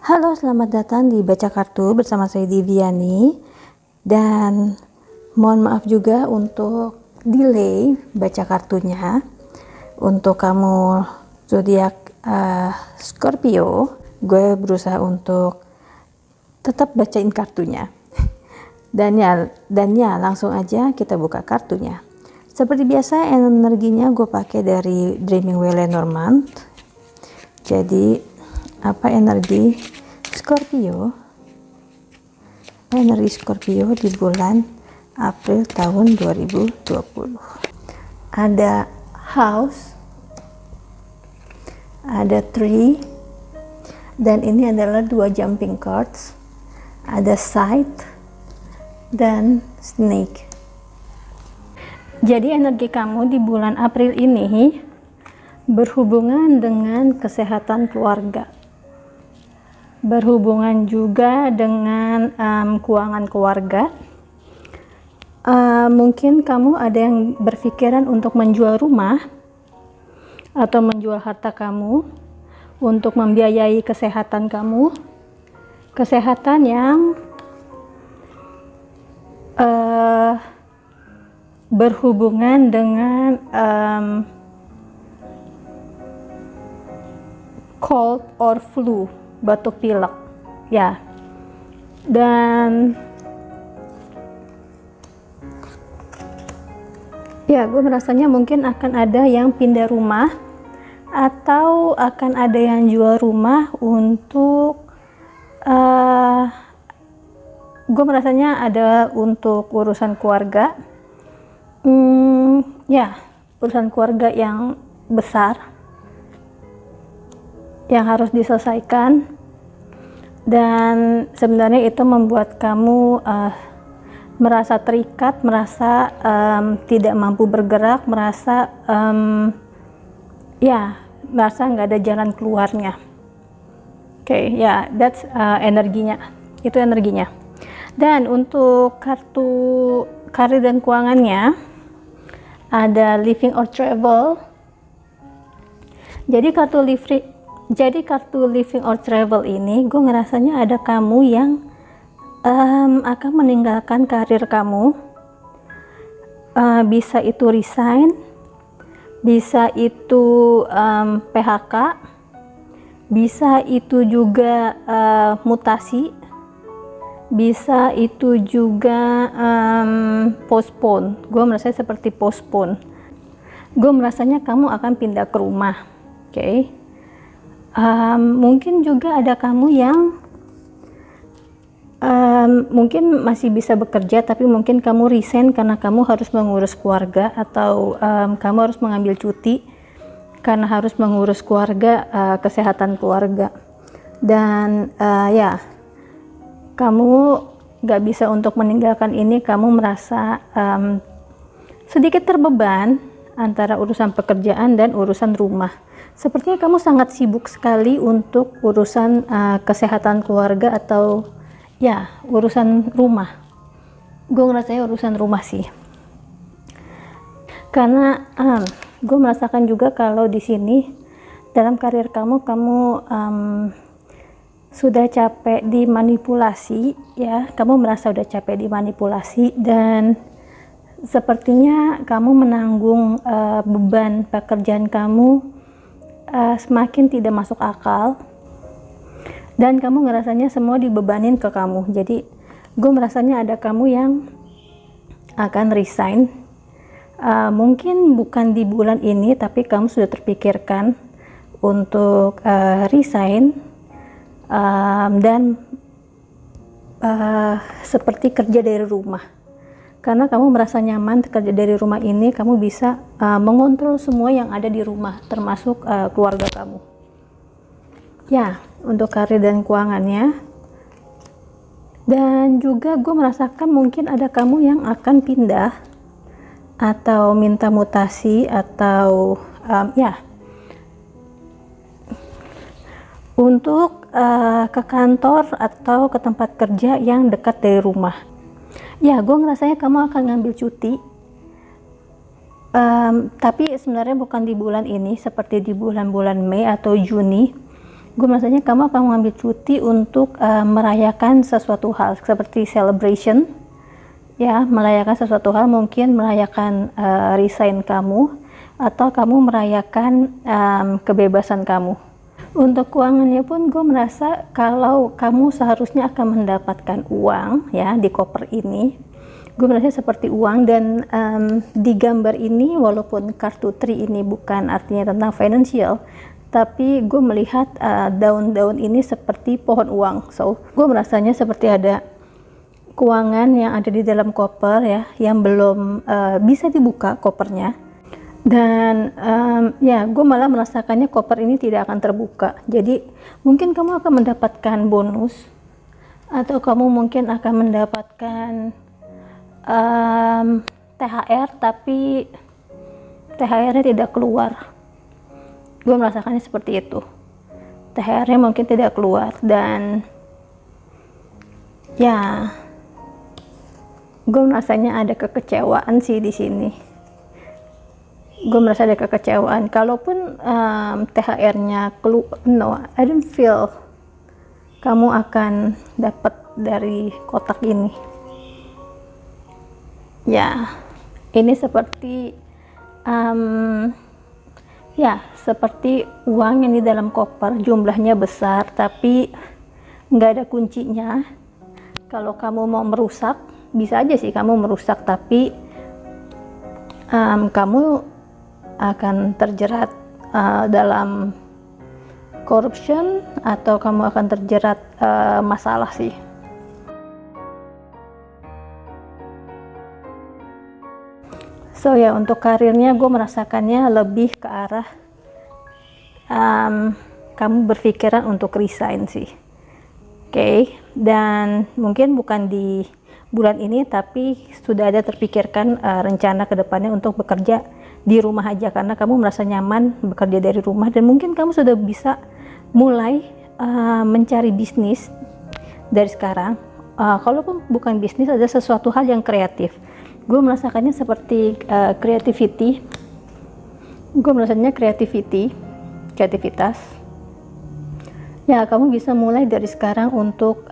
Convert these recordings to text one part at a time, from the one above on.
Halo, selamat datang di Baca Kartu bersama saya Diviani. Dan mohon maaf juga untuk delay baca kartunya. Untuk kamu zodiak Scorpio, gue berusaha untuk tetap bacain kartunya. Dan ya langsung aja kita buka kartunya. Seperti biasa energinya gue pakai dari Dreaming Well Lenormand. Jadi apa energi Scorpio? Apa energi Scorpio di bulan April tahun 2020? Ada house, ada tree, dan ini adalah dua jumping cards. Ada scythe dan snake. Jadi energi kamu di bulan April ini berhubungan dengan kesehatan keluarga, berhubungan juga dengan keuangan keluarga. Mungkin kamu ada yang berpikiran untuk menjual rumah atau menjual harta kamu untuk membiayai kesehatan kamu, kesehatan yang berhubungan dengan cold or flu, batuk pilek ya. Dan ya, gue merasanya mungkin akan ada yang pindah rumah atau akan ada yang jual rumah untuk gue merasanya ada untuk urusan keluarga. Ya, urusan keluarga yang besar yang harus diselesaikan, dan sebenarnya itu membuat kamu merasa terikat, merasa tidak mampu bergerak, merasa merasa nggak ada jalan keluarnya. Oke, ya, that's energinya, itu energinya. Dan untuk kartu karir dan keuangannya ada living or travel. Jadi kartu living or travel ini gue ngerasanya ada kamu yang akan meninggalkan karir kamu. Bisa itu resign, bisa itu PHK, bisa itu juga mutasi, bisa itu juga postpone. Gue merasa seperti postpone. Gue merasanya kamu akan pindah ke rumah. Oke. Mungkin juga ada kamu yang mungkin masih bisa bekerja, tapi mungkin kamu resign karena kamu harus mengurus keluarga, atau kamu harus mengambil cuti karena harus mengurus keluarga, kesehatan keluarga. Dan ya, kamu gak bisa untuk meninggalkan ini. Kamu merasa sedikit terbeban antara urusan pekerjaan dan urusan rumah. Sepertinya kamu sangat sibuk sekali untuk urusan kesehatan keluarga atau ya urusan rumah. Gue ngerasanya urusan rumah sih, karena gue merasakan juga kalau di sini dalam karir kamu sudah capek dimanipulasi ya. Kamu merasa udah capek dimanipulasi, dan sepertinya kamu menanggung beban pekerjaan kamu semakin tidak masuk akal, dan kamu ngerasanya semua dibebanin ke kamu. Jadi gue merasanya ada kamu yang akan resign. Mungkin bukan di bulan ini, tapi kamu sudah terpikirkan untuk resign, dan seperti kerja dari rumah, karena kamu merasa nyaman kerja dari rumah ini. Kamu bisa mengontrol semua yang ada di rumah, termasuk keluarga kamu ya, untuk karir dan keuangannya. Dan juga gue merasakan mungkin ada kamu yang akan pindah atau minta mutasi, atau untuk ke kantor atau ke tempat kerja yang dekat dari rumah. Ya, gue ngerasanya kamu akan ngambil cuti, tapi sebenarnya bukan di bulan ini, seperti di bulan-bulan Mei atau Juni. gue merasanya kamu akan mengambil cuti untuk merayakan sesuatu hal seperti celebration, ya, merayakan sesuatu hal, mungkin merayakan resign kamu, atau kamu merayakan kebebasan kamu. Untuk keuangannya pun gue merasa kalau kamu seharusnya akan mendapatkan uang, ya, di koper ini. Gue merasa seperti uang, dan di gambar ini walaupun kartu tree ini bukan artinya tentang financial, tapi gue melihat daun-daun ini seperti pohon uang. So gue merasanya seperti ada keuangan yang ada di dalam koper, ya, yang belum bisa dibuka kopernya. Dan ya, gue malah merasakannya koper ini tidak akan terbuka. Jadi mungkin kamu akan mendapatkan bonus, atau kamu mungkin akan mendapatkan THR, tapi THR-nya tidak keluar. Gue merasakannya seperti itu. THR-nya mungkin tidak keluar, dan ya, gue merasanya ada kekecewaan sih di sini. Gue merasa ada kekecewaan. Kalaupun THR-nya keluar, no, I don't feel kamu akan dapat dari kotak ini. Ya, ini seperti ya, seperti uang yang di dalam koper, jumlahnya besar tapi nggak ada kuncinya. Kalau kamu mau merusak, bisa aja sih kamu merusak, tapi kamu akan terjerat dalam corruption, atau kamu akan terjerat masalah sih. So ya, untuk karirnya gue merasakannya lebih ke arah kamu berpikiran untuk resign sih. Oke, dan mungkin bukan di bulan ini, tapi sudah ada terpikirkan rencana kedepannya untuk bekerja di rumah aja, karena kamu merasa nyaman bekerja dari rumah, dan mungkin kamu sudah bisa mulai mencari bisnis dari sekarang. Kalaupun bukan bisnis, ada sesuatu hal yang kreatif. Gue merasakannya seperti creativity. Gue merasanya kreativitas. Ya, kamu bisa mulai dari sekarang untuk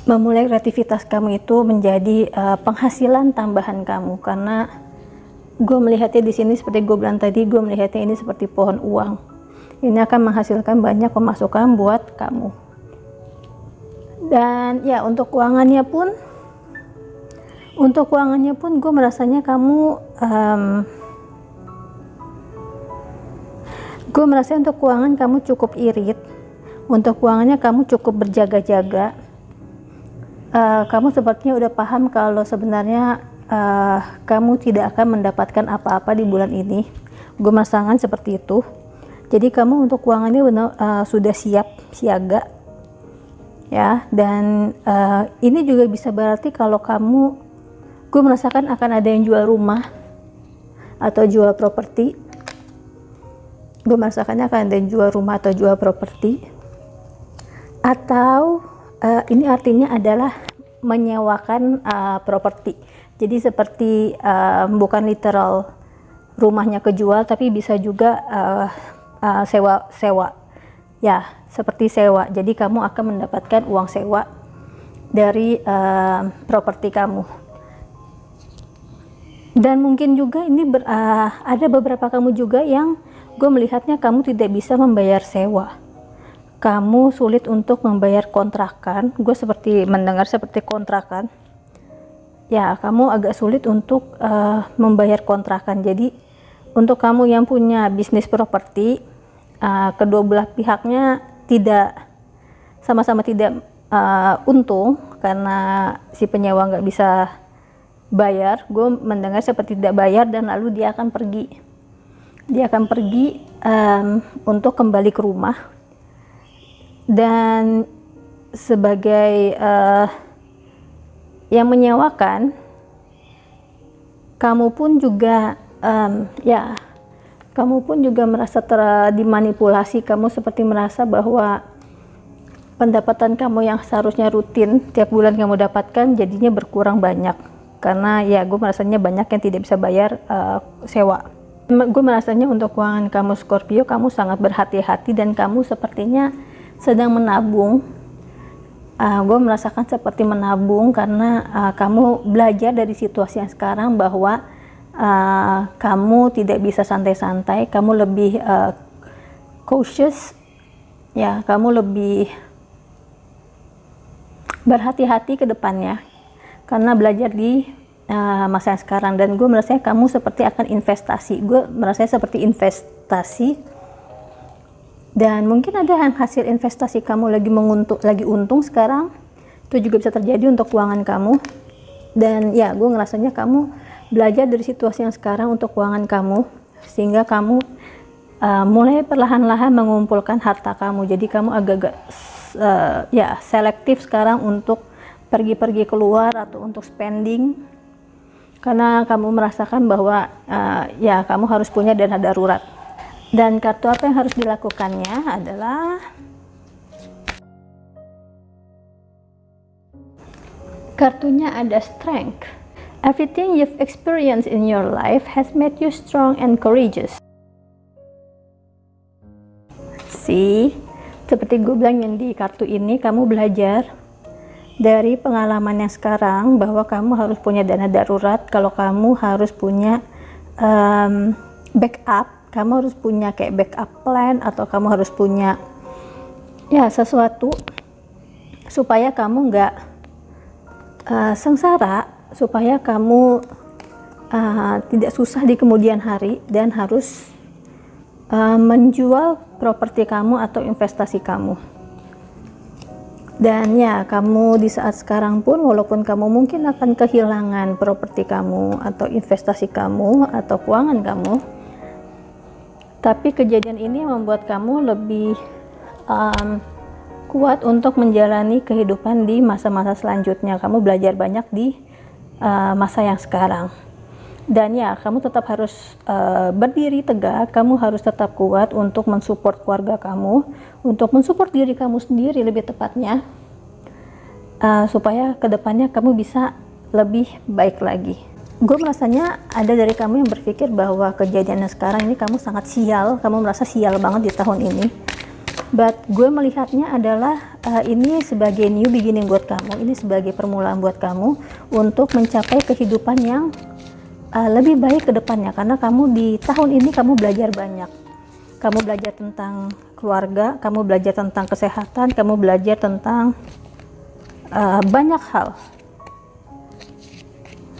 memulai kreativitas kamu itu menjadi penghasilan tambahan kamu, karena gue melihatnya di sini seperti gue bilang tadi, gue melihatnya ini seperti pohon uang. Ini akan menghasilkan banyak pemasukan buat kamu. Dan ya, untuk keuangannya pun gue merasanya kamu gue merasa untuk keuangan kamu cukup irit. Untuk keuangannya kamu cukup berjaga-jaga. Kamu sepertinya udah paham kalau sebenarnya kamu tidak akan mendapatkan apa-apa di bulan ini. Gue merasakan seperti itu. Jadi kamu untuk keuangannya sudah siaga, ya. Dan ini juga bisa berarti kalau gue merasakan akan ada yang jual rumah atau jual properti. Gue merasakannya akan ada yang jual rumah atau jual properti. Atau ini artinya adalah menyewakan properti. Jadi seperti bukan literal rumahnya kejual, tapi bisa juga sewa. Ya, seperti sewa. Jadi kamu akan mendapatkan uang sewa dari properti kamu. Dan mungkin juga ini ada beberapa kamu juga yang gue melihatnya kamu tidak bisa membayar sewa. Kamu sulit untuk membayar kontrakan. Gue seperti mendengar seperti kontrakan. Ya, kamu agak sulit untuk membayar kontrakan. Jadi untuk kamu yang punya bisnis properti, kedua belah pihaknya sama-sama tidak untung karena si penyewa nggak bisa bayar. Gue mendengar seperti tidak bayar, dan lalu dia akan pergi untuk kembali ke rumah. Dan sebagai yang menyewakan, kamu pun juga merasa dimanipulasi. Kamu seperti merasa bahwa pendapatan kamu yang seharusnya rutin tiap bulan kamu dapatkan jadinya berkurang banyak, karena ya gue merasanya banyak yang tidak bisa bayar sewa. Gue merasanya untuk keuangan kamu Scorpio, kamu sangat berhati-hati dan kamu sepertinya sedang menabung. Gue merasakan seperti menabung karena kamu belajar dari situasi yang sekarang bahwa kamu tidak bisa santai-santai, kamu lebih cautious, ya, kamu lebih berhati-hati ke depannya karena belajar di masa yang sekarang. Dan gue merasa kamu seperti akan investasi, gue merasa seperti investasi, dan mungkin ada yang hasil investasi kamu lagi untung sekarang, itu juga bisa terjadi untuk keuangan kamu. Dan ya, gue ngerasanya kamu belajar dari situasi yang sekarang untuk keuangan kamu, sehingga kamu mulai perlahan-lahan mengumpulkan harta kamu. Jadi kamu agak-agak ya selektif sekarang untuk pergi-pergi keluar atau untuk spending, karena kamu merasakan bahwa ya kamu harus punya dana darurat. Dan kartu apa yang harus dilakukannya adalah kartunya ada Strength. Everything you've experienced in your life has made you strong and courageous. See, seperti gue bilang yang di kartu ini, kamu belajar dari pengalaman yang sekarang bahwa kamu harus punya dana darurat. Kalau kamu harus punya backup, kamu harus punya kayak backup plan, atau kamu harus punya ya sesuatu supaya kamu nggak sengsara, supaya kamu tidak susah di kemudian hari dan harus menjual properti kamu atau investasi kamu. Dan ya, kamu di saat sekarang pun, walaupun kamu mungkin akan kehilangan properti kamu atau investasi kamu atau keuangan kamu, tapi kejadian ini membuat kamu lebih kuat untuk menjalani kehidupan di masa-masa selanjutnya. Kamu belajar banyak di masa yang sekarang. Dan ya, kamu tetap harus berdiri tegak, kamu harus tetap kuat untuk mensupport keluarga kamu, untuk mensupport diri kamu sendiri lebih tepatnya, supaya kedepannya kamu bisa lebih baik lagi. Gue merasanya ada dari kamu yang berpikir bahwa kejadiannya sekarang ini kamu sangat sial, kamu merasa sial banget di tahun ini. But gue melihatnya adalah ini sebagai new beginning buat kamu, ini sebagai permulaan buat kamu untuk mencapai kehidupan yang lebih baik ke depannya. Karena kamu di tahun ini kamu belajar banyak, kamu belajar tentang keluarga, kamu belajar tentang kesehatan, kamu belajar tentang banyak hal,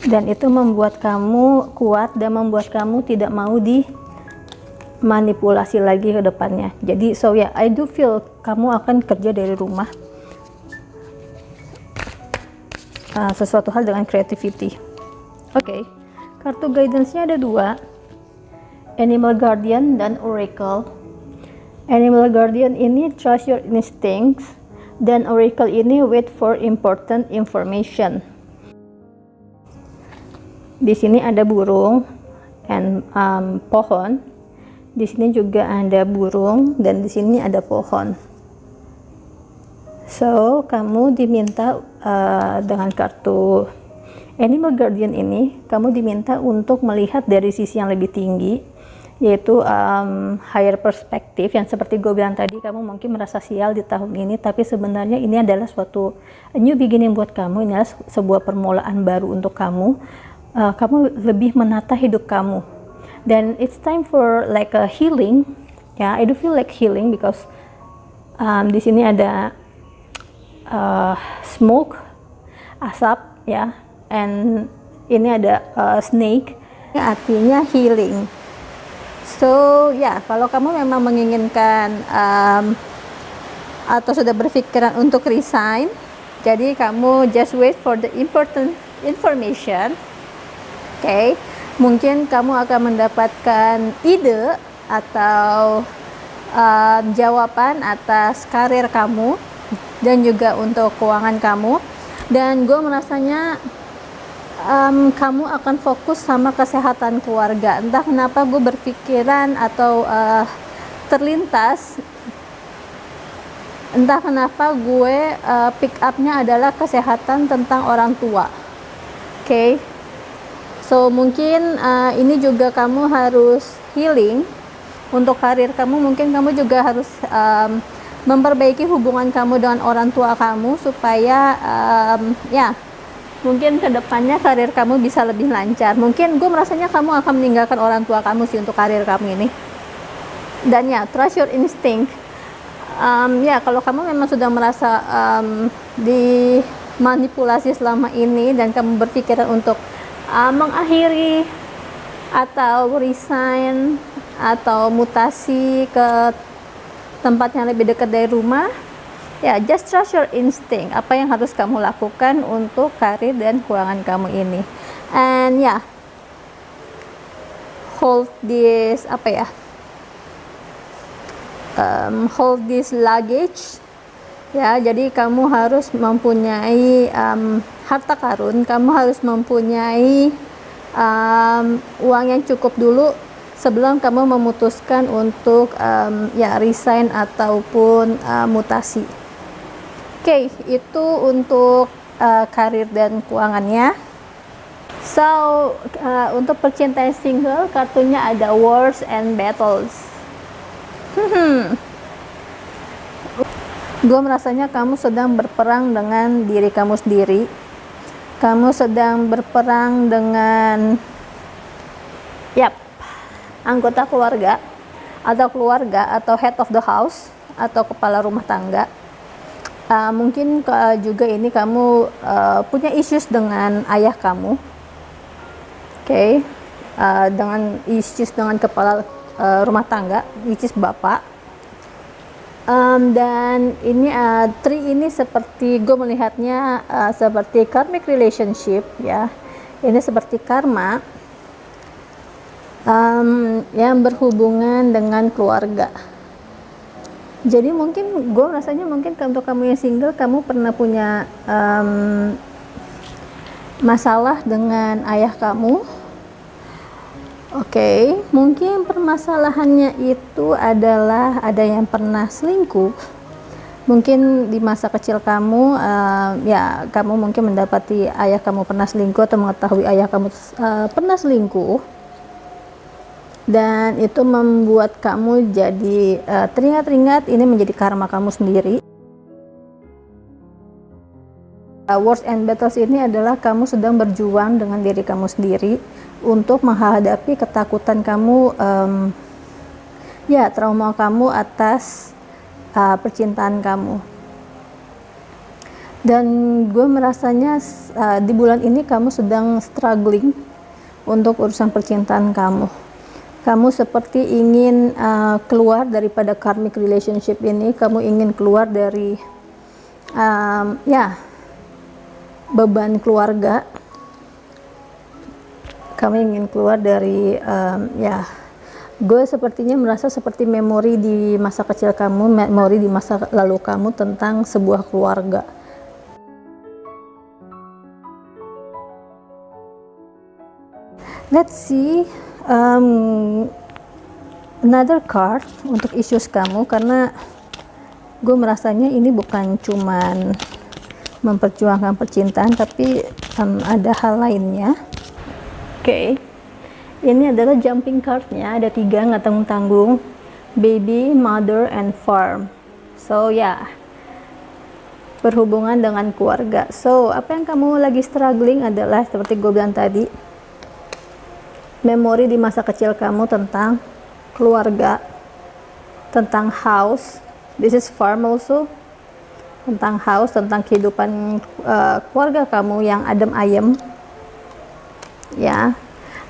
dan itu membuat kamu kuat dan membuat kamu tidak mau dimanipulasi lagi ke depannya. Jadi so yeah, I do feel kamu akan kerja dari rumah, sesuatu hal dengan creativity. Oke. Kartu guidance-nya ada dua, Animal Guardian dan Oracle. Animal Guardian ini trust your instincts, dan Oracle ini wait for important information. Di sini ada burung and pohon. Di sini juga ada burung dan di sini ada pohon. So kamu diminta dengan kartu Animal Guardian ini, kamu diminta untuk melihat dari sisi yang lebih tinggi, yaitu higher perspective, yang seperti gue bilang tadi, kamu mungkin merasa sial di tahun ini, tapi sebenarnya ini adalah suatu new beginning buat kamu, ini adalah sebuah permulaan baru untuk kamu. Kamu lebih menata hidup kamu, dan it's time for like a healing. Ya, I do feel like healing because di sini ada smoke, asap, ya. And ini ada snake, artinya healing. So ya, kalau kamu memang menginginkan atau sudah berpikiran untuk resign, jadi kamu just wait for the important information. Okay, mungkin kamu akan mendapatkan ide atau jawaban atas karir kamu dan juga untuk keuangan kamu. Dan gue merasanya kamu akan fokus sama kesehatan keluarga. Entah kenapa gue berpikiran atau terlintas, entah kenapa gue pick up-nya adalah kesehatan tentang orang tua. Okay, So mungkin ini juga kamu harus healing untuk karir kamu. Mungkin kamu juga harus memperbaiki hubungan kamu dengan orang tua kamu supaya ya mungkin kedepannya karir kamu bisa lebih lancar. Mungkin gue merasanya kamu akan meninggalkan orang tua kamu sih untuk karir kamu ini. Dan ya, trust your instinct. Ya, kalau kamu memang sudah merasa dimanipulasi selama ini dan kamu berpikiran untuk mengakhiri atau resign atau mutasi ke tempat yang lebih dekat dari rumah, ya just trust your instinct. Apa yang harus kamu lakukan untuk karir dan keuangan kamu ini. And ya, hold this hold this luggage. Ya, jadi kamu harus mempunyai harta karun, kamu harus mempunyai uang yang cukup dulu sebelum kamu memutuskan untuk ya resign ataupun mutasi. Oke, itu untuk karir dan keuangannya. So, untuk percintaan single, kartunya ada Wars and Battles. Gue merasanya kamu sedang berperang dengan diri kamu sendiri. Kamu sedang berperang dengan anggota keluarga atau head of the house atau kepala rumah tangga. Mungkin juga ini kamu punya issues dengan ayah kamu. Oke. Dengan issues dengan kepala rumah tangga, which is bapak. Dan ini tree ini seperti gue melihatnya seperti karmic relationship, ya. Ini seperti karma yang berhubungan dengan keluarga. Jadi mungkin gue rasanya mungkin untuk kamu yang single, kamu pernah punya masalah dengan ayah kamu. Oke, mungkin permasalahannya itu adalah ada yang pernah selingkuh. Mungkin di masa kecil kamu, ya kamu mungkin mendapati ayah kamu pernah selingkuh atau mengetahui ayah kamu pernah selingkuh. Dan itu membuat kamu jadi teringat-ingat, ini menjadi karma kamu sendiri. Wars and Battles ini adalah kamu sedang berjuang dengan diri kamu sendiri untuk menghadapi ketakutan kamu, ya trauma kamu atas percintaan kamu. Dan gue merasanya di bulan ini kamu sedang struggling untuk urusan percintaan kamu. Kamu seperti ingin keluar daripada karmic relationship ini. Kamu ingin keluar dari beban keluarga. Kamu ingin keluar dari gue sepertinya merasa seperti memori di masa kecil kamu, memori di masa lalu kamu tentang sebuah keluarga. Let's see another card untuk issues kamu, karena gue merasanya ini bukan cuman memperjuangkan percintaan, tapi ada hal lainnya. Oke, ini adalah jumping cardnya, ada 3, nggak tanggung-tanggung, baby, mother, and farm. So berhubungan dengan keluarga. So apa yang kamu lagi struggling adalah seperti gue bilang tadi, memori di masa kecil kamu tentang keluarga, tentang house. This is farm also. Tentang house, tentang kehidupan keluarga kamu yang adem ayem, ya.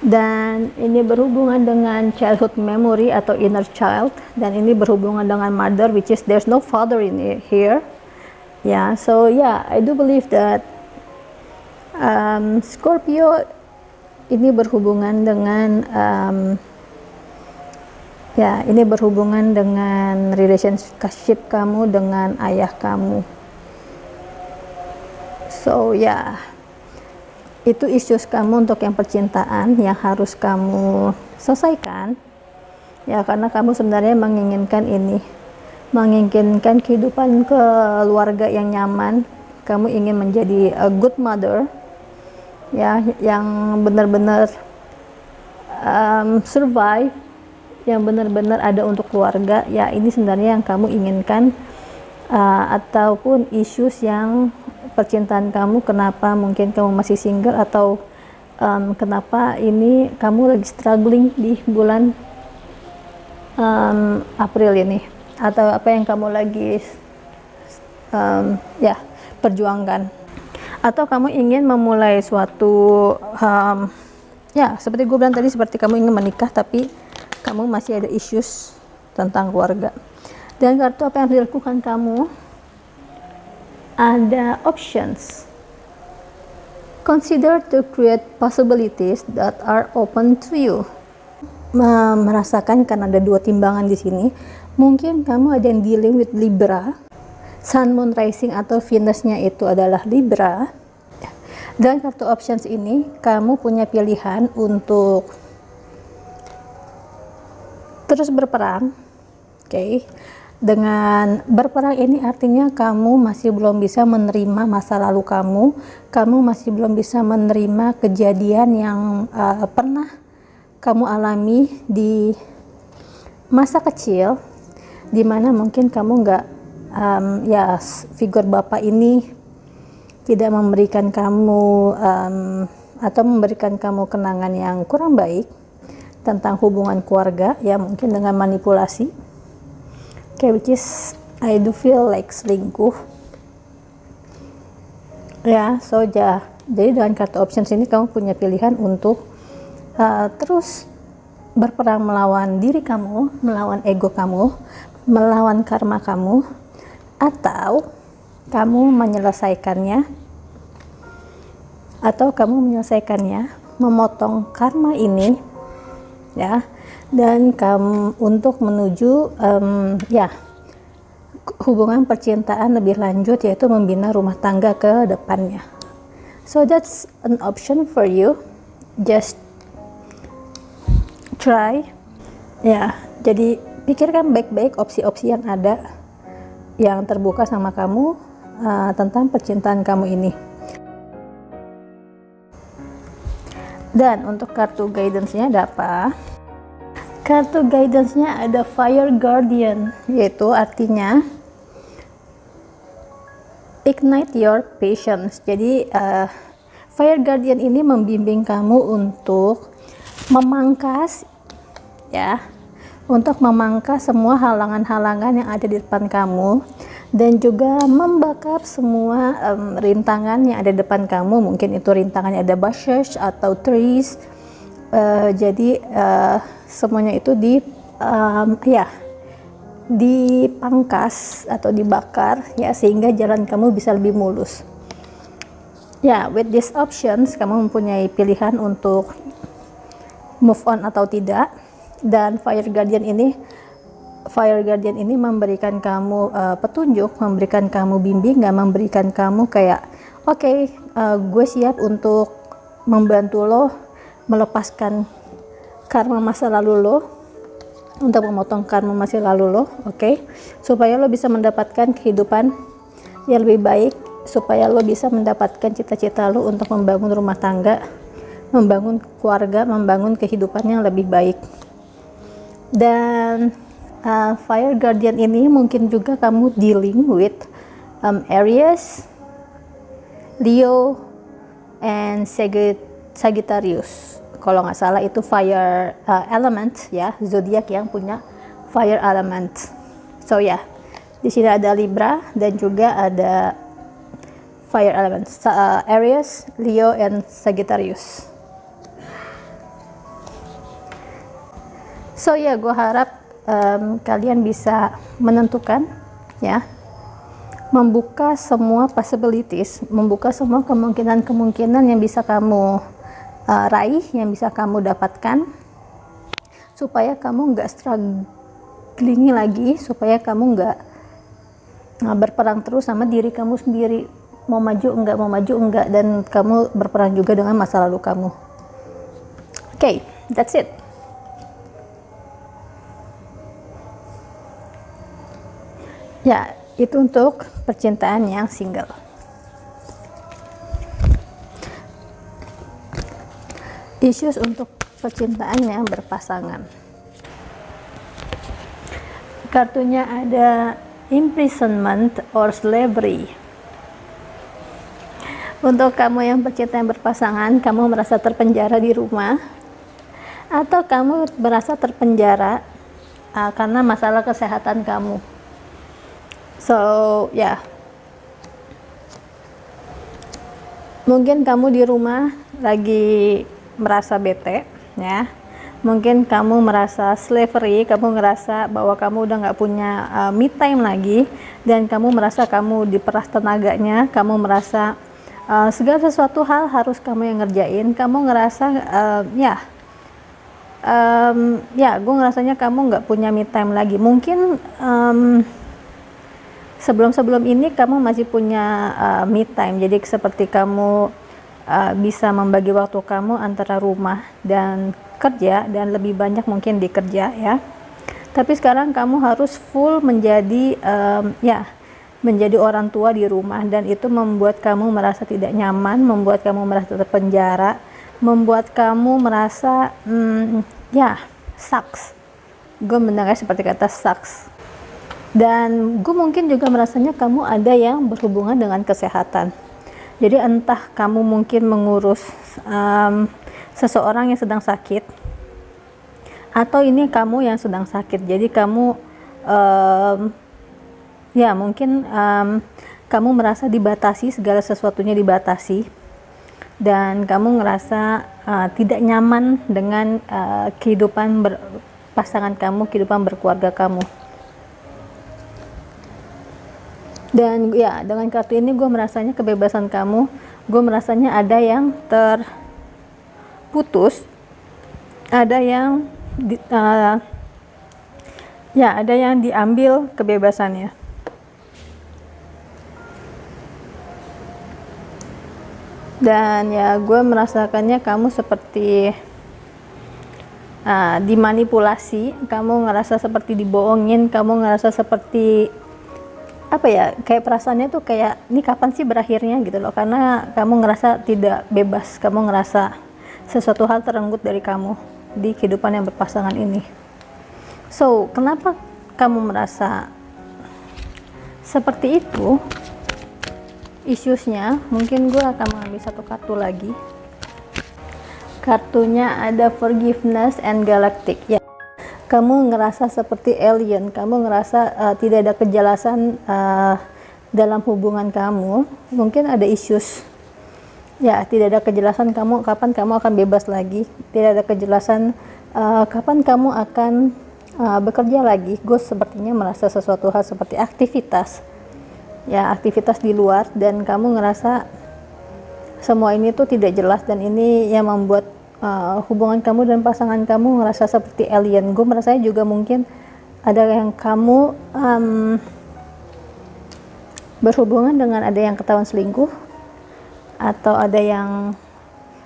Dan ini berhubungan dengan childhood memory atau inner child, dan ini berhubungan dengan mother, which is there's no father in here, ya. So I do believe that Scorpio ini berhubungan dengan ini berhubungan dengan relationship kamu dengan ayah kamu. So itu issues kamu untuk yang percintaan yang harus kamu selesaikan, ya, karena kamu sebenarnya menginginkan kehidupan keluarga yang nyaman. Kamu ingin menjadi a good mother, ya, yang benar-benar survive, yang benar-benar ada untuk keluarga, ya ini sebenarnya yang kamu inginkan. Ataupun issues yang percintaan kamu, kenapa mungkin kamu masih single, atau kenapa ini kamu lagi struggling di bulan April ini, atau apa yang kamu lagi ya perjuangkan, atau kamu ingin memulai suatu ya seperti gue bilang tadi, seperti kamu ingin menikah tapi kamu masih ada issues tentang keluarga. Dan kartu apa yang dilakukan kamu, ada options. Consider to create possibilities that are open to you. Merasakan, karena ada dua timbangan di sini, mungkin kamu ada yang dealing with Libra, Sun, Moon, Rising atau Venus-nya itu adalah Libra. Dan kartu options ini kamu punya pilihan untuk terus berperang. Oke. Dengan berperang ini artinya kamu masih belum bisa menerima masa lalu kamu masih belum bisa menerima kejadian yang pernah kamu alami di masa kecil, dimana mungkin kamu nggak ya figur bapak ini tidak memberikan kamu atau memberikan kamu kenangan yang kurang baik tentang hubungan keluarga, ya mungkin dengan manipulasi. Okay, which is I do feel like selingkuh. Ya, so jadi dengan kartu options ini kamu punya pilihan untuk terus berperang melawan diri kamu, melawan ego kamu, melawan karma kamu, atau kamu menyelesaikannya, memotong karma ini, ya. Dan kamu untuk menuju ya hubungan percintaan lebih lanjut, yaitu membina rumah tangga ke depannya. So that's an option for you, just try ya. Jadi pikirkan baik-baik opsi-opsi yang ada, yang terbuka sama kamu tentang percintaan kamu ini. Dan untuk kartu guidance-nya ada apa? Kartu guidance-nya ada Fire Guardian, yaitu artinya ignite your patience. Jadi Fire Guardian ini membimbing kamu untuk memangkas, ya, untuk memangkas semua halangan-halangan yang ada di depan kamu, dan juga membakar semua rintangan yang ada di depan kamu. Mungkin itu rintangannya ada bushes atau trees. Jadi semuanya itu dipangkas atau dibakar, ya, sehingga jalan kamu bisa lebih mulus. Ya, with these options kamu mempunyai pilihan untuk move on atau tidak. Dan Fire Guardian ini memberikan kamu petunjuk, memberikan kamu bimbingan, memberikan kamu kayak oke, gue siap untuk membantu lo melepaskan karma masa lalu lo, untuk memotong karma masa lalu lo, oke, supaya lo bisa mendapatkan kehidupan yang lebih baik, supaya lo bisa mendapatkan cita-cita lo untuk membangun rumah tangga, membangun keluarga, membangun kehidupan yang lebih baik. Dan Fire Guardian ini mungkin juga kamu dealing with Aries, Leo, and Sagittarius. Kalau nggak salah itu fire element, ya, zodiak yang punya fire element. So ya, di sini ada Libra dan juga ada fire element, Aries, Leo, and Sagittarius. So ya, gue harap kalian bisa menentukan, ya, membuka semua possibilities, membuka semua kemungkinan-kemungkinan yang bisa kamu raih, yang bisa kamu dapatkan, supaya kamu nggak struggling lagi, supaya kamu nggak berperang terus sama diri kamu sendiri, mau maju enggak, dan kamu berperang juga dengan masa lalu kamu. Okay, that's it. Ya, itu untuk percintaan yang single. Issues untuk percintaan yang berpasangan. Kartunya ada imprisonment or slavery. Untuk kamu yang pecinta yang berpasangan, kamu merasa terpenjara di rumah, atau kamu merasa terpenjara karena masalah kesehatan kamu. So, ya. Mungkin kamu di rumah lagi merasa bete, ya. Mungkin kamu merasa slavery, kamu ngerasa bahwa kamu udah nggak punya me time lagi, dan kamu merasa kamu diperas tenaganya, kamu merasa segala sesuatu hal harus kamu yang ngerjain, kamu ngerasa gue ngerasanya kamu nggak punya me time lagi. Mungkin sebelum ini kamu masih punya me time, jadi seperti kamu bisa membagi waktu kamu antara rumah dan kerja, dan lebih banyak mungkin di kerja, ya. Tapi sekarang kamu harus full menjadi menjadi orang tua di rumah, dan itu membuat kamu merasa tidak nyaman, membuat kamu merasa terpenjara, membuat kamu merasa sucks. Gue mendengar seperti kata sucks. Dan gue mungkin juga merasanya kamu ada yang berhubungan dengan kesehatan. Jadi entah kamu mungkin mengurus seseorang yang sedang sakit, atau ini kamu yang sedang sakit. Jadi kamu mungkin kamu merasa dibatasi, segala sesuatunya dibatasi, dan kamu ngerasa tidak nyaman dengan kehidupan pasangan kamu, kehidupan berkeluarga kamu. Dan ya, dengan kartu ini gue merasanya kebebasan kamu, gue merasanya ada yang terputus, ada yang ada yang diambil kebebasannya. Dan ya, gue merasakannya kamu seperti dimanipulasi, kamu ngerasa seperti dibohongin, kamu ngerasa seperti kayak perasaannya tuh kayak ini kapan sih berakhirnya gitu loh, karena kamu ngerasa tidak bebas, kamu ngerasa sesuatu hal terenggut dari kamu di kehidupan yang berpasangan ini. So, kenapa kamu merasa seperti itu? Issues-nya, mungkin gue akan mengambil satu kartu lagi. Kartunya ada forgiveness and galactic, ya. Kamu ngerasa seperti alien, kamu ngerasa tidak ada kejelasan dalam hubungan kamu. Mungkin ada issues, ya, tidak ada kejelasan kapan kamu akan bebas lagi, tidak ada kejelasan kapan kamu akan bekerja lagi. Gue sepertinya merasa sesuatu hal seperti aktivitas di luar, dan kamu ngerasa semua ini tuh tidak jelas, dan ini yang membuat hubungan kamu dan pasangan kamu ngerasa seperti alien. Gue merasanya juga mungkin ada yang kamu berhubungan dengan ada yang ketahuan selingkuh, atau ada yang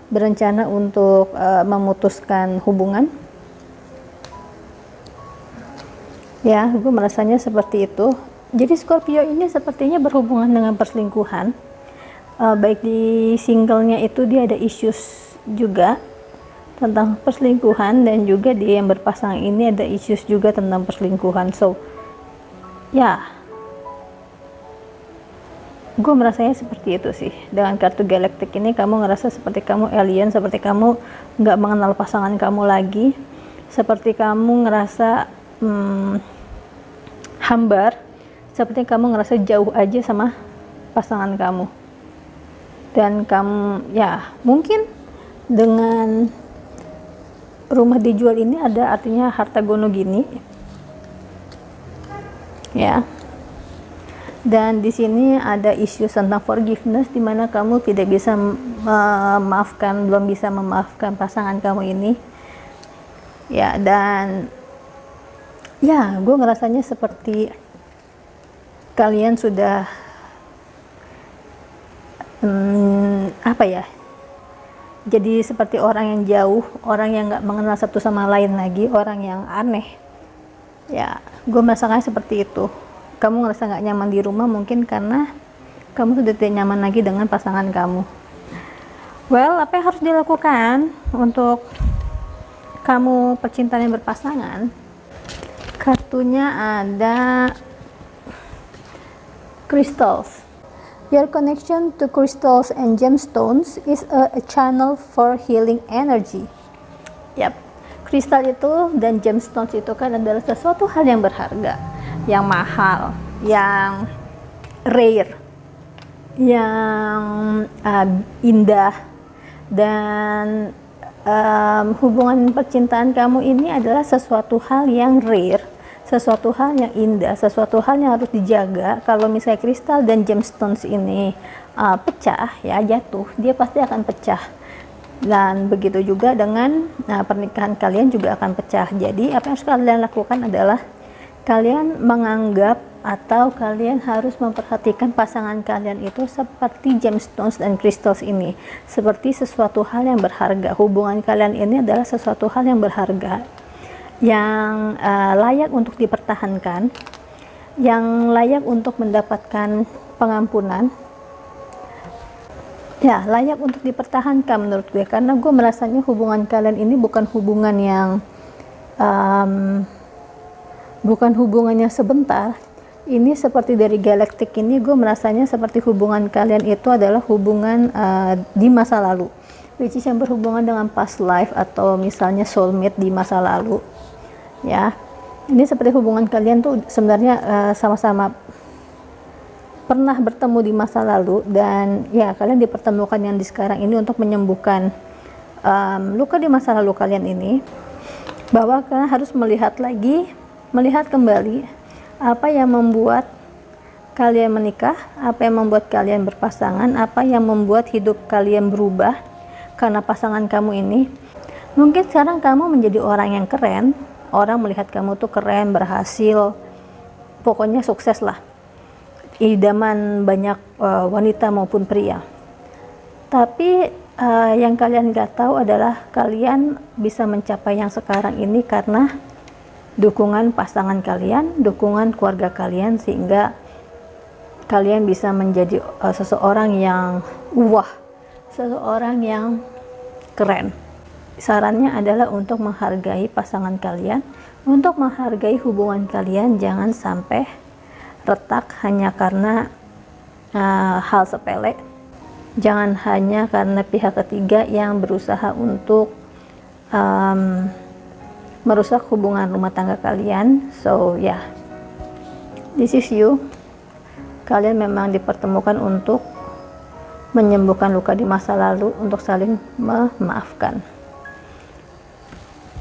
berencana untuk memutuskan hubungan. Ya, gue merasanya seperti itu. Jadi Scorpio ini sepertinya berhubungan dengan perselingkuhan. Baik di singlenya itu dia ada issues juga tentang perselingkuhan, dan juga di yang berpasangan ini ada issues juga tentang perselingkuhan. So, ya, gue merasanya seperti itu sih. Dengan kartu galaktik ini kamu ngerasa seperti kamu alien, seperti kamu nggak mengenal pasangan kamu lagi, seperti kamu ngerasa hambar, seperti kamu ngerasa jauh aja sama pasangan kamu. Dan kamu, ya, mungkin dengan rumah dijual ini ada artinya harta gono gini, ya. Dan di sini ada isu tentang forgiveness, di mana kamu tidak bisa memaafkan, belum bisa memaafkan pasangan kamu ini, ya. Dan ya, gue ngerasanya seperti kalian sudah jadi seperti orang yang jauh, orang yang nggak mengenal satu sama lain lagi, orang yang aneh. Ya, gue merasakan seperti itu. Kamu ngerasa nggak nyaman di rumah mungkin karena kamu sudah tidak nyaman lagi dengan pasangan kamu. Well, apa yang harus dilakukan untuk kamu percintaan yang berpasangan? Kartunya ada crystals. Your connection to crystals and gemstones is a channel for healing energy. Yap, kristal itu dan gemstones itu kan adalah sesuatu hal yang berharga, yang mahal, yang rare, yang indah, dan hubungan percintaan kamu ini adalah sesuatu hal yang rare, sesuatu hal yang indah, sesuatu hal yang harus dijaga. Kalau misalnya kristal dan gemstones ini pecah, ya jatuh, dia pasti akan pecah. Dan begitu juga dengan pernikahan kalian juga akan pecah. Jadi apa yang harus kalian lakukan adalah kalian menganggap atau kalian harus memperhatikan pasangan kalian itu seperti gemstones dan crystals ini, seperti sesuatu hal yang berharga. Hubungan kalian ini adalah sesuatu hal yang berharga, yang layak untuk dipertahankan, yang layak untuk mendapatkan pengampunan, ya layak untuk dipertahankan menurut gue. Karena gue merasanya hubungan kalian ini bukan hubungan yang bukan hubungannya sebentar. Ini seperti dari galaktik ini, gue merasanya seperti hubungan kalian itu adalah hubungan di masa lalu, which is yang berhubungan dengan past life atau misalnya soulmate di masa lalu. Ya, ini seperti hubungan kalian tuh sebenarnya sama-sama pernah bertemu di masa lalu, dan ya kalian dipertemukan yang di sekarang ini untuk menyembuhkan luka di masa lalu kalian ini. Bahwa kalian harus melihat kembali apa yang membuat kalian menikah, apa yang membuat kalian berpasangan, apa yang membuat hidup kalian berubah karena pasangan kamu ini. Mungkin sekarang kamu menjadi orang yang keren, orang melihat kamu tuh keren, berhasil, pokoknya sukses lah, idaman banyak wanita maupun pria. Tapi yang kalian gak tahu adalah kalian bisa mencapai yang sekarang ini karena dukungan pasangan kalian, dukungan keluarga kalian, sehingga kalian bisa menjadi seseorang yang seseorang yang keren. Sarannya adalah untuk menghargai pasangan kalian, untuk menghargai hubungan kalian. Jangan sampai retak hanya karena hal sepele. Jangan hanya karena pihak ketiga yang berusaha untuk merusak hubungan rumah tangga kalian. So yeah, this is you. Kalian memang dipertemukan untuk menyembuhkan luka di masa lalu, untuk saling memaafkan.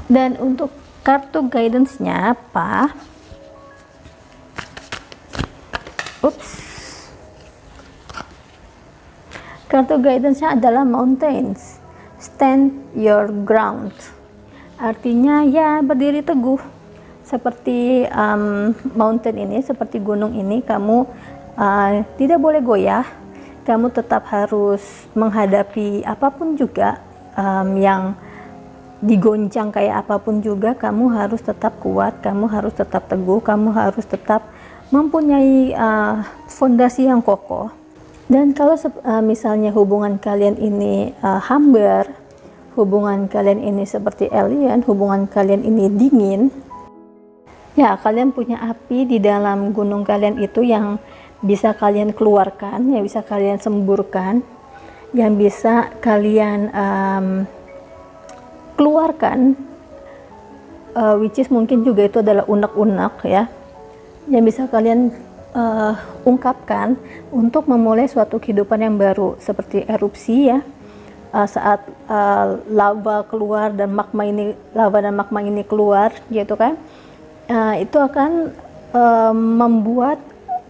Dan untuk kartu guidance-nya apa? Kartu guidance-nya adalah mountains. Stand your ground. Artinya ya berdiri teguh. Seperti mountain ini, seperti gunung ini, kamu tidak boleh goyah. Kamu tetap harus menghadapi apapun juga, yang digoncang kayak apapun juga, kamu harus tetap kuat, kamu harus tetap teguh, kamu harus tetap mempunyai fondasi yang kokoh. Dan kalau misalnya hubungan kalian ini hambar, hubungan kalian ini seperti alien, hubungan kalian ini dingin, ya kalian punya api di dalam gunung kalian itu yang bisa kalian keluarkan, yang bisa kalian semburkan, yang bisa kalian keluarkan, which is mungkin juga itu adalah unek-unek ya, yang bisa kalian ungkapkan untuk memulai suatu kehidupan yang baru, seperti erupsi ya. Saat lava keluar dan lava dan magma ini keluar gitu kan, itu akan membuat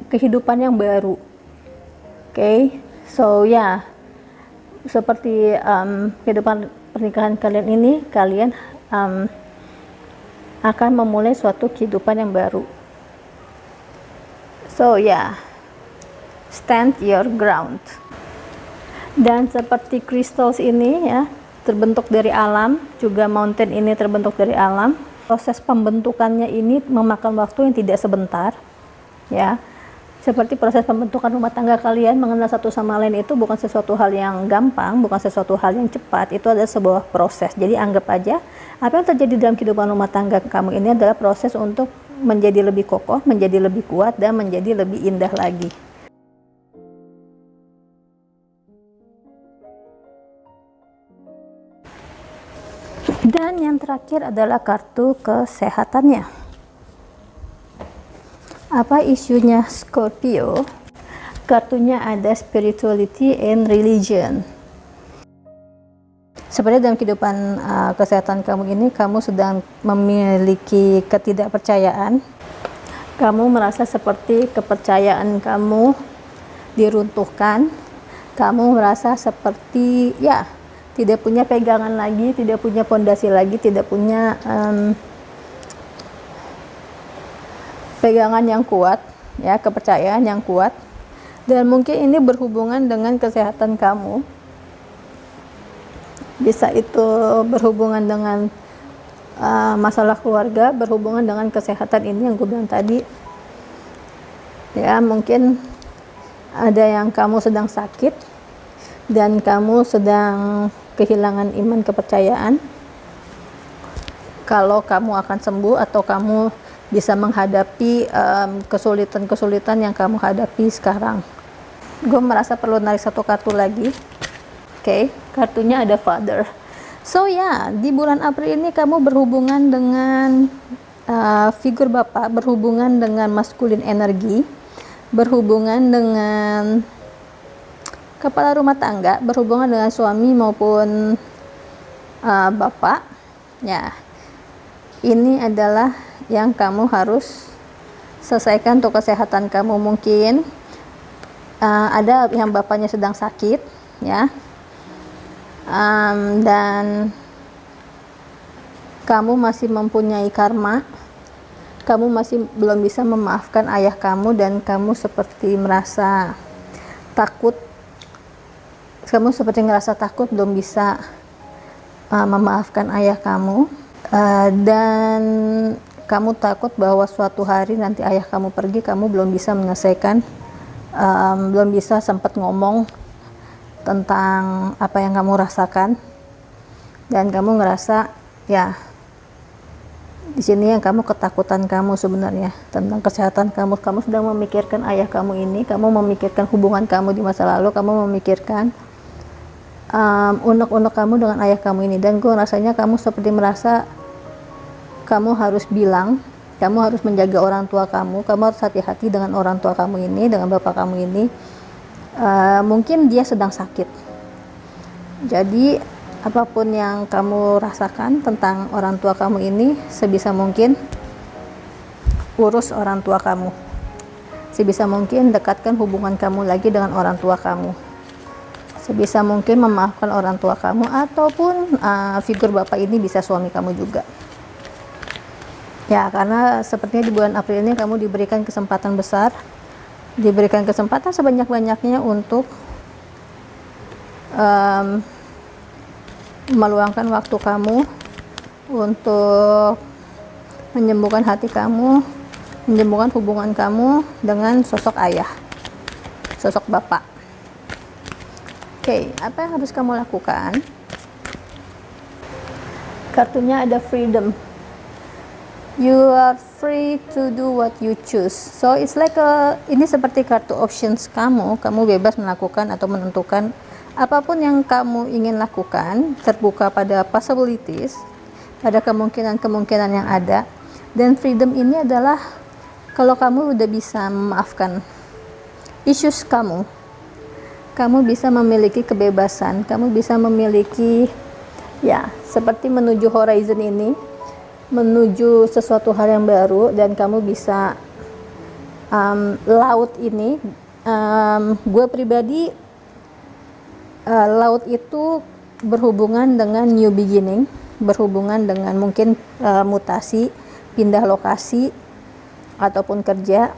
kehidupan yang baru. Okay, so ya, seperti kehidupan pernikahan kalian ini, kalian akan memulai suatu kehidupan yang baru. So ya, stand your ground. Dan seperti crystals ini ya, terbentuk dari alam, juga mountain ini terbentuk dari alam. Proses pembentukannya ini memakan waktu yang tidak sebentar ya. Seperti proses pembentukan rumah tangga kalian, mengenal satu sama lain itu bukan sesuatu hal yang gampang, bukan sesuatu hal yang cepat, itu adalah sebuah proses. Jadi anggap aja apa yang terjadi dalam kehidupan rumah tangga kamu ini adalah proses untuk menjadi lebih kokoh, menjadi lebih kuat, dan menjadi lebih indah lagi. Dan yang terakhir adalah kartu kesehatannya. Apa isunya Scorpio? Kartunya ada spirituality and religion. Sebenarnya dalam kehidupan kesehatan kamu ini, kamu sedang memiliki ketidakpercayaan. Kamu merasa seperti kepercayaan kamu diruntuhkan. Kamu merasa seperti tidak punya pegangan lagi, tidak punya pondasi lagi, tidak punya pegangan yang kuat, kepercayaan yang kuat. Dan mungkin ini berhubungan dengan kesehatan kamu. Bisa itu berhubungan dengan masalah keluarga, berhubungan dengan kesehatan ini yang gue bilang tadi. Mungkin ada yang kamu sedang sakit dan kamu sedang kehilangan iman kepercayaan kalau kamu akan sembuh atau kamu bisa menghadapi kesulitan-kesulitan yang kamu hadapi sekarang. Gue merasa perlu narik satu kartu lagi. Oke, kartunya ada Father. So di bulan April ini kamu berhubungan dengan figur bapak, berhubungan dengan maskulin energi, berhubungan dengan kepala rumah tangga, berhubungan dengan suami maupun bapak. Ini adalah yang kamu harus selesaikan untuk kesehatan kamu. Mungkin ada yang bapaknya sedang sakit, dan kamu masih mempunyai karma. Kamu masih belum bisa memaafkan ayah kamu dan kamu seperti merasa takut. Kamu seperti ngerasa takut belum bisa memaafkan ayah kamu, dan kamu takut bahwa suatu hari nanti ayah kamu pergi, kamu belum bisa menyelesaikan, belum bisa sempat ngomong tentang apa yang kamu rasakan, dan kamu ngerasa di sini yang kamu ketakutan kamu sebenarnya tentang kesehatan kamu. Kamu sedang memikirkan ayah kamu ini, kamu memikirkan hubungan kamu di masa lalu, kamu memikirkan unek-unek kamu dengan ayah kamu ini, dan gue rasanya kamu seperti merasa kamu harus bilang, kamu harus menjaga orang tua kamu harus hati-hati dengan orang tua kamu ini, dengan bapak kamu ini. Mungkin dia sedang sakit, jadi apapun yang kamu rasakan tentang orang tua kamu ini, sebisa mungkin urus orang tua kamu, sebisa mungkin dekatkan hubungan kamu lagi dengan orang tua kamu, sebisa mungkin memaafkan orang tua kamu, ataupun figur bapak ini bisa suami kamu juga. Karena sepertinya di bulan April ini kamu diberikan kesempatan besar, diberikan kesempatan sebanyak-banyaknya untuk meluangkan waktu kamu untuk menyembuhkan hati kamu, menyembuhkan hubungan kamu dengan sosok ayah, sosok bapak. Apa yang harus kamu lakukan? Kartunya ada Freedom. You are free to do what you choose. So it's like ini seperti kartu options kamu bebas melakukan atau menentukan apapun yang kamu ingin lakukan, terbuka pada possibilities, pada kemungkinan-kemungkinan yang ada. Dan freedom ini adalah kalau kamu udah bisa memaafkan issues kamu bisa memiliki kebebasan, kamu bisa memiliki seperti menuju horizon ini, menuju sesuatu hal yang baru, dan kamu bisa laut ini, gue pribadi laut itu berhubungan dengan new beginning, berhubungan dengan mungkin mutasi, pindah lokasi ataupun kerja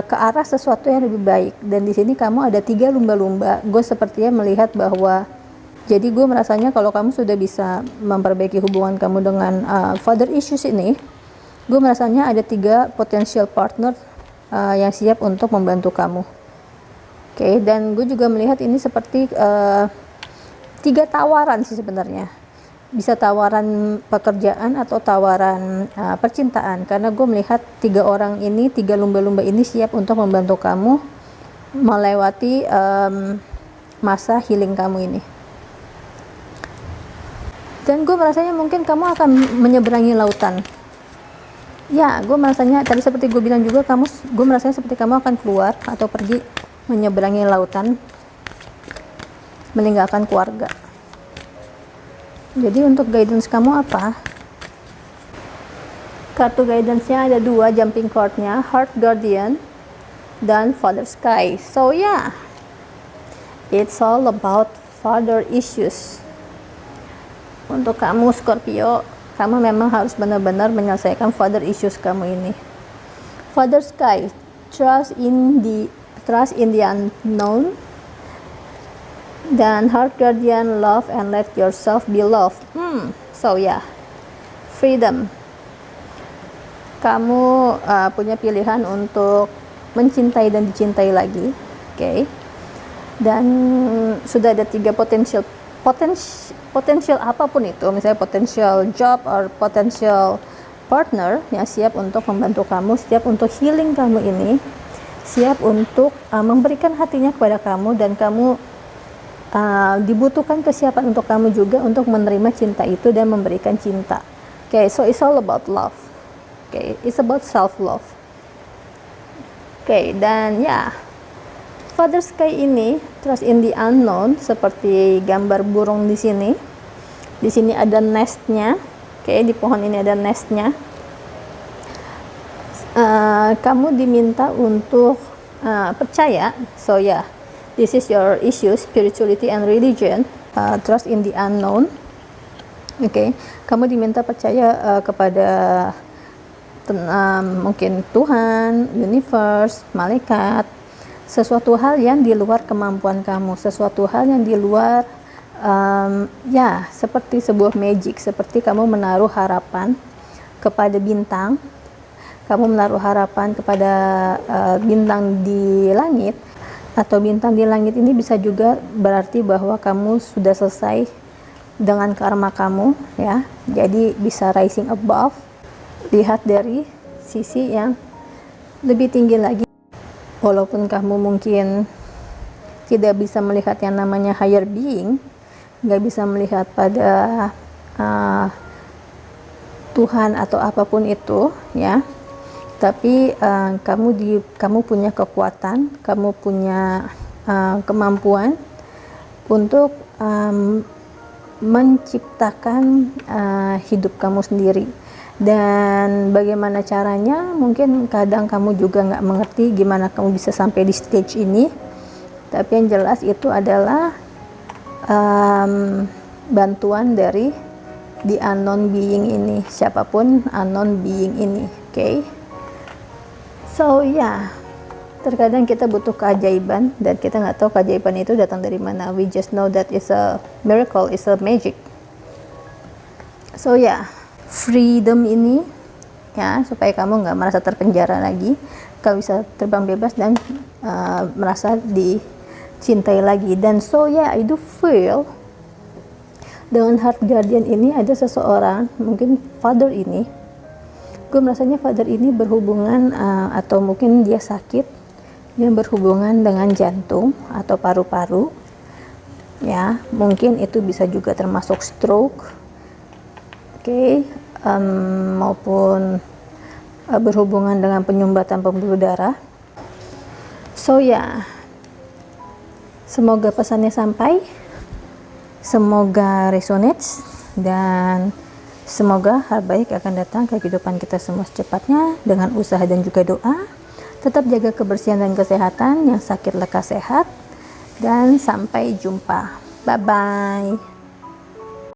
ke arah sesuatu yang lebih baik. Dan di sini kamu ada 3 lumba-lumba. Gue sepertinya melihat bahwa jadi gue merasanya kalau kamu sudah bisa memperbaiki hubungan kamu dengan father issues ini, gue merasanya ada 3 potential partner yang siap untuk membantu kamu. Oke, dan gue juga melihat ini seperti 3 tawaran sih sebenarnya. Bisa tawaran pekerjaan atau tawaran percintaan, karena gue melihat 3 orang ini, 3 lumba-lumba ini siap untuk membantu kamu melewati masa healing kamu ini. Dan gue merasanya mungkin kamu akan menyeberangi lautan. Ya, gue merasanya tadi seperti gue bilang juga, gue merasanya seperti kamu akan keluar atau pergi menyeberangi lautan, meninggalkan keluarga. Jadi untuk guidance kamu apa? Kartu guidance-nya ada 2 jumping card-nya, Heart Guardian dan Father Sky. So yeah, it's all about father issues. Untuk kamu Scorpio, kamu memang harus benar-benar menyelesaikan father issues kamu ini. Father Sky, trust in the unknown. Dan Heart Guardian, love and let yourself be loved. So yeah, freedom. Kamu punya pilihan untuk mencintai dan dicintai lagi, oke? Dan sudah ada 3 potensial apapun itu, misalnya potensial job or potensial partner yang siap untuk membantu kamu, siap untuk healing kamu ini, siap untuk memberikan hatinya kepada kamu, dan kamu dibutuhkan kesiapan untuk kamu juga untuk menerima cinta itu dan memberikan cinta. Okay, so it's all about love. Okay, it's about self love. Okay, dan ya, Father Sky ini trust in the unknown, seperti gambar burung di sini. Di sini ada nestnya. Okay, di pohon ini ada nestnya. Kamu diminta untuk percaya. So yeah, this is your issue, spirituality and religion, trust in the unknown. Okay, kamu diminta percaya kepada mungkin Tuhan, universe, malaikat, sesuatu hal yang di luar kemampuan kamu, sesuatu hal yang di luar, ya, seperti sebuah magic, seperti kamu menaruh harapan kepada bintang, kamu menaruh harapan kepada bintang di langit. Atau bintang di langit ini bisa juga berarti bahwa kamu sudah selesai dengan karma kamu, ya. Jadi bisa rising above, lihat dari sisi yang lebih tinggi lagi. Walaupun kamu mungkin tidak bisa melihat yang namanya higher being, nggak bisa melihat pada Tuhan atau apapun itu, ya. Tapi kamu punya kekuatan, kamu punya kemampuan untuk menciptakan hidup kamu sendiri. Dan bagaimana caranya, mungkin kadang kamu juga nggak mengerti gimana kamu bisa sampai di stage ini. Tapi yang jelas itu adalah bantuan dari the unknown being ini, siapapun unknown being ini, oke? So yeah, terkadang kita butuh keajaiban dan kita nggak tahu keajaiban itu datang dari mana. We just know that it's a miracle, it's a magic. So yeah, freedom ini, ya, supaya kamu nggak merasa terpenjara lagi, kamu bisa terbang bebas dan merasa dicintai lagi. Dan so yeah, I do feel dengan Heart Guardian ini ada seseorang, mungkin father ini. Gue merasanya father ini berhubungan atau mungkin dia sakit yang berhubungan dengan jantung atau paru-paru, ya, mungkin itu bisa juga termasuk stroke, oke, maupun berhubungan dengan penyumbatan pembuluh darah. So ya, semoga pesannya sampai, semoga resonates, dan semoga hal baik akan datang ke kehidupan kita semua secepatnya dengan usaha dan juga doa. Tetap jaga kebersihan dan kesehatan, yang sakit lekas sehat, dan sampai jumpa. Bye-bye.